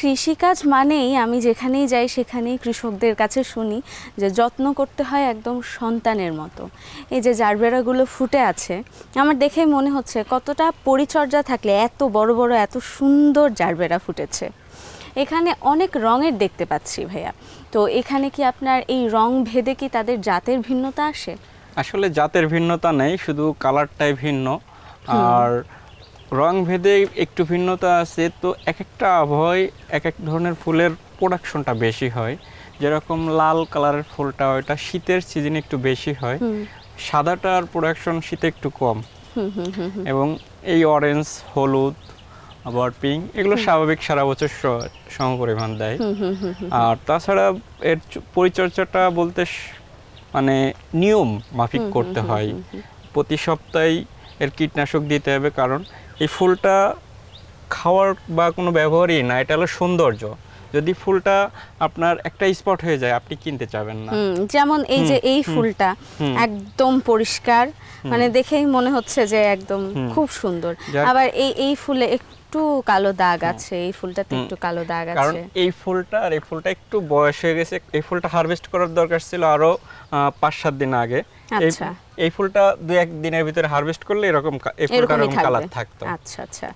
কৃষিকাজ মানেই আমি যেখানেই যাই সেখানেই কৃষকদের কাছে শুনি যে যত্ন করতে হয় একদম সন্তানের মতো। এই যে জারবেরাগুলো ফুটে আছে, আমার দেখেই মনে হচ্ছে কতটা পরিচর্যা থাকলে এত বড় বড় এত সুন্দর জারবেরা ফুটেছে। এখানে অনেক রঙের দেখতে পাচ্ছি ভাইয়া, তো এখানে কি আপনার এই রং ভেদে কি তাদের জাতের ভিন্নতা আসে? আসলে জাতের ভিন্নতা নেই, শুধু কালারটাই ভিন্ন আর রং ভেদে একটু ভিন্নতা আছে। তো এক একটা আবহাওয়ায় এক এক ধরনের ফুলের প্রোডাকশনটা বেশি হয়। যেরকম লাল কালারের ফুলটা ওইটা শীতের সিজনে একটু বেশি হয়, সাদাটার প্রোডাকশন শীতে একটু কম। এবং এই অরেঞ্জ, হলুদ, আবার পিঙ্ক এগুলো স্বাভাবিক সারা বছর সমপরিমাণ দেয়। আর তাছাড়া এর পরিচর্যাটা বলতে মানে নিয়ম মাফিক করতে হয়। প্রতি সপ্তাহে এর কীটনাশক দিতে হবে, কারণ এই ফুলটা খাওয়ার বা কোনো ব্যবহারই না, এটা হলো সৌন্দর্য। যদি ফুলটা আপনার একটা স্পট হয়ে যায় আপনি কিনতে চাবেন না। যেমন এই যে এই ফুলটা একদম পরিষ্কার, মানে দেখেই মনে হচ্ছে যে একদম খুব সুন্দর। আবার এই ফুলে একটু কালো দাগ আছে, এই ফুলটাতে একটু কালো দাগ আছে, কারণ এই ফুলটা আর এই ফুলটা একটু বয়স হয়ে গেছে। এই ফুলটা হারভেস্ট করার দরকার ছিল আরো 5-7 দিন আগে। এই ফুলটা 2-1 দিনের ভিতরে হারভেস্ট করলে এরকম এই ফুলটা এরকম কালার থাকতো। আচ্ছা আচ্ছা।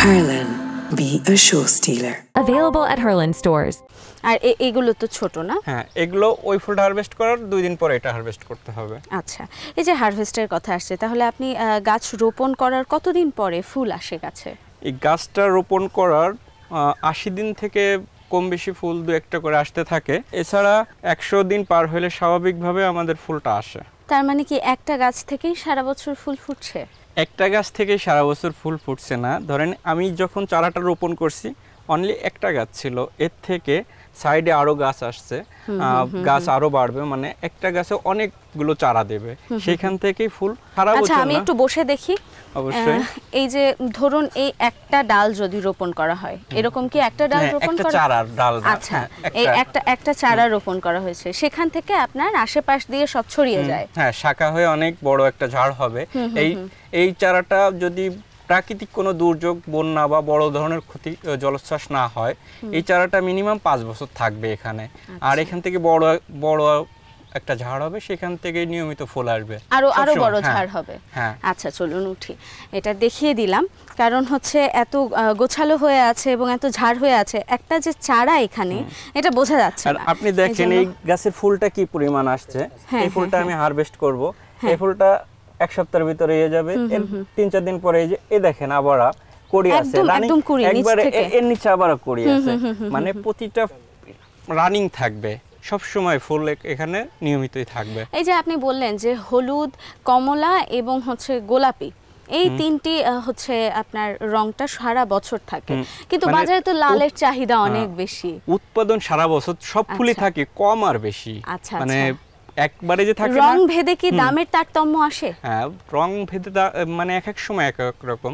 Harlan, be a show stealer. Available at Harlan stores. আর এগুলো তো ছোট না? হ্যাঁ, এগুলো ওই ফুলটা হারভেস্ট করার 2 দিন পরে এটা হারভেস্ট করতে হবে। আচ্ছা, এই যে হারভেস্টের কথা আসছে, তাহলে আপনি গাছ রোপণ করার কতদিন পরে ফুল আসে গাছে? এই গাছটা রোপণ করার 80 দিন থেকে কম বেশি ফুল 2-1টা করে আসতে থাকে। এছাড়া 100 দিন পার হলে স্বাভাবিকভাবে আমাদের ফুলটা আসে। তার মানে কি একটা গাছ থেকেই সারা বছর ফুল ফুটছে? একটা গাছ থেকে সারা বছর ফুল ফুটছে না। ধরেন আমি যখন চারাটা রোপণ করছি অনলি একটা গাছ ছিল, এর থেকে সাইডে আরো গাছ আসছে, গাছ আরো বাড়বে, মানে একটা গাছে অনেকগুলো চারা দেবে, সেখান থেকেই ফুল সারা বছর। আচ্ছা, আমি একটু বসে দেখি। অবশ্যই। এই যে ধরুন এই একটা ডাল যদি রোপণ করা হয়, এরকম কি একটা ডাল রোপণ করা? একটা চারার ডাল। আচ্ছা, এই একটা চারা রোপণ করা হয়েছে, সেখান থেকে আপনার আশেপাশ দিয়ে সব ছড়িয়ে যায়। হ্যাঁ, শাখা হয়ে অনেক বড় একটা ঝাড় হবে। এই চারাটা যদি প্রাকৃতিক কোনো দুর্যোগ, বন্যা বা বড় ধরনের ক্ষতি, জলোচ্ছ্বাস না হয়, এই চারাটা মিনিমাম 5 বছর থাকবে এখানে। আর এখান থেকে বড় বড় একটা ঝাড় হবে, সেখান থেকে নিয়মিত ফুল আসবে, আরো বড় ঝাড় হবে। আচ্ছা, চলুন উঠি, এটা দেখিয়ে দিলাম। কারণ হচ্ছে এত গোছালো হয়ে আছে এবং এত ঝাড় হয়ে আছে, একটা যে চারা এখানে এটা বোঝা যাচ্ছে না। আপনি দেখেন এই গাছের ফুলটা কি পরিমাণ আসছে। এই ফুলটা আমি হারভেস্ট করব, এই ফুলটা 1 সপ্তাহের ভিতরে হয়ে যাবে। 3-4 দিন পরে এই দেখেন আবার কড়ি আছে, একবারে এর নিচে আবার কড়ি আছে, মানে প্রতিটা রানিং থাকবে সব সময়, ফুল এখানে নিয়মিতই থাকবে। এই যে আপনি বললেন যে হলুদ, কমলা এবং হচ্ছে গোলাপি, এই তিনটি হচ্ছে আপনার রংটা সারা বছর থাকে, কিন্তু বাজারে তো লালের চাহিদা অনেক বেশি। উৎপাদন সারা বছর সব ফুলই থাকে, কম আর বেশি, মানে একবারে যে থাকে না। রং ভেদে কি দামের তারতম্য আসে? হ্যাঁ, রং ভেদে মানে এক এক সময় এক এক রকম।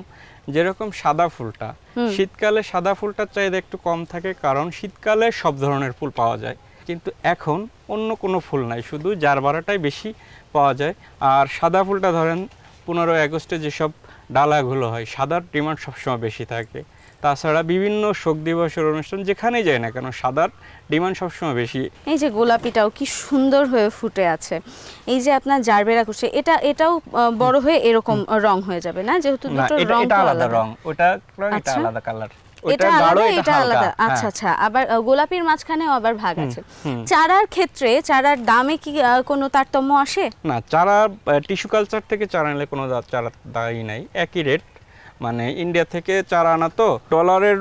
যেরকম সাদা ফুলটা, শীতকালে সাদা ফুলটার চাহিদা একটু কম থাকে, কারণ শীতকালে সব ধরনের ফুল পাওয়া যায়। কিন্তু এখন অন্য কোনো ফুল নাই, শুধু জারবেরাটাই বেশি পাওয়া যায়। আর সাদা ফুলটা ধরেন 15 আগস্টে যেসব ডালাগুলো হয়, সাদার ডিমান্ড সবসময় বেশি থাকে। তাছাড়া বিভিন্ন শোক দিবসের অনুষ্ঠান যেখানেই যায় না কেন, সাদার ডিমান্ড সবসময় বেশি। এই যে গোলাপিটাও কি সুন্দর হয়ে ফুটে আছে। এই যে আপনার জারবেরা করছে, এটাও বড় হয়ে এরকম রং হয়ে যাবে না, যেহেতু দুটো রং আলাদা রং, ওটা এটা আলাদা কালার, এটা আলাদা এটা আলাদা। আচ্ছা আচ্ছা, আবার গোলাপির মাঝখানেও আবার ভাগ আছে। চারার ক্ষেত্রে চারার দামে কি কোনো তারতম্য আসে? না, চারা টিস্যু কালচার থেকে চারা নিলে কোনো চারা দামই নাই, একই রেট। মানে ইন্ডিয়া থেকে চারা আনা তো ডলারের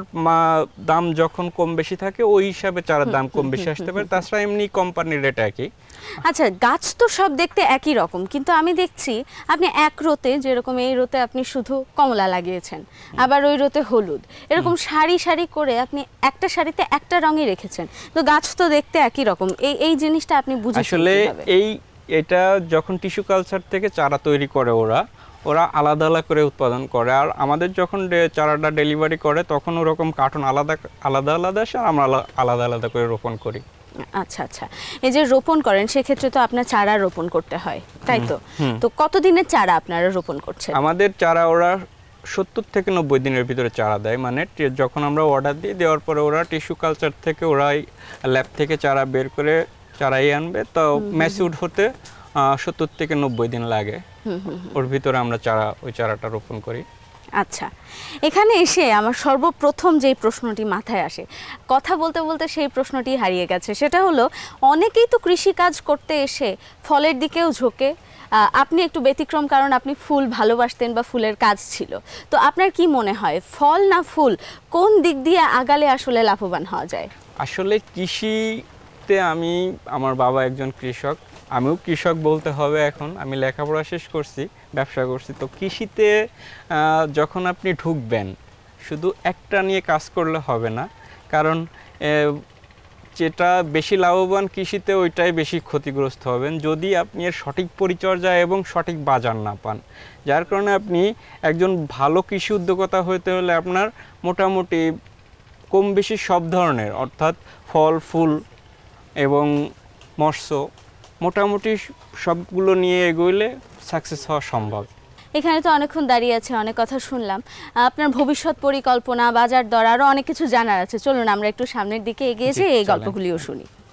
দাম যখন কম বেশি থাকে ওই হিসাবে চারার দাম কম বেশি আসতে পারে, তাছাড়া এমনি কোম্পানির রেট একই। আচ্ছা, গাছ তো সব দেখতে একই রকম, কিন্তু আমি দেখছি আপনি এক রোতে, যেরকম এই রোতে আপনি শুধু কমলা লাগিয়েছেন, আবার ওই রোতে হলুদ, এরকম সারি সারি করে আপনি একটা সারিতে একটা রঙই রেখেছেন, তো গাছ তো দেখতে একই রকম। এই জিনিসটা আপনি বুঝেছেন আসলে এটা যখন টিস্যু কালচার থেকে চারা তৈরি করে ওরা আলাদা আলাদা করে উৎপাদন করে, আর আমাদের যখন চারাটা ডেলিভারি করে তখন ওরকম কার্টন আলাদা আলাদা আসে, আর আমরা আলাদা আলাদা করে রোপণ করি। আচ্ছা আচ্ছা, এই যে রোপণ করেন সেক্ষেত্রে তো আপনার চারা রোপণ করতে হয়, তাই তো? তো কতদিনের চারা আপনারা রোপণ করছেন? আমাদের চারা ওরা 70 থেকে 90 দিনের ভিতরে চারা দেয়, মানে যখন আমরা অর্ডার দিই, দেওয়ার পরে ওরা টিস্যু কালচার থেকে ওরাই ল্যাব থেকে চারা বের করে চারাই আনবে, তো ম্যাচিউর হতে 70 থেকে 90 দিন লাগে। ওর ভিতরে আমরা ওই চারাটা রোপণ করি। আচ্ছা, এখানে এসে আমার সর্বপ্রথম যেই প্রশ্নটি মাথায় আসে, কথা বলতে বলতে সেই প্রশ্নটি হারিয়ে গেছে, সেটা হলো অনেকেই তো কৃষিকাজ করতে এসে ফলের দিকেও ঝোঁকে। আপনি একটু ব্যতিক্রম, কারণ আপনি ফুল ভালোবাসতেন বা ফুলের কাজ ছিল। তো আপনার কি মনে হয়, ফল না ফুল, কোন দিক দিয়ে আগালে আসলে লাভবান হওয়া যায়? আসলে কৃষিতে আমার বাবা একজন কৃষক, আমিও কৃষক বলতে হবে। এখন আমি লেখাপড়া শেষ করছি, ব্যবসা করছি। তো কৃষিতে যখন আপনি ঢুকবেন, শুধু একটা নিয়ে কাজ করলে হবে না, কারণ যেটা বেশি লাভবান কৃষিতে ওইটাই বেশি ক্ষতিগ্রস্ত হবেন যদি আপনি এর সঠিক পরিচর্যা এবং সঠিক বাজার না পান। যার কারণে আপনি একজন ভালো কৃষি উদ্যোক্তা হতে হলে আপনার মোটামুটি কম বেশি সব ধরনের, অর্থাৎ ফল, ফুল এবং মৎস্য, মোটামুটি সবগুলো নিয়ে এগোলে সাকসেস হওয়া সম্ভব। এখানে তো অনেকক্ষণ দাঁড়িয়ে আছে, অনেক কথা শুনলাম। আপনার ভবিষ্যৎ পরিকল্পনা, বাজার দর, আরও অনেক কিছু জানার আছে। চলুন আমরা একটু সামনের দিকে এগিয়ে যাই, এই গল্পগুলিও শুনি।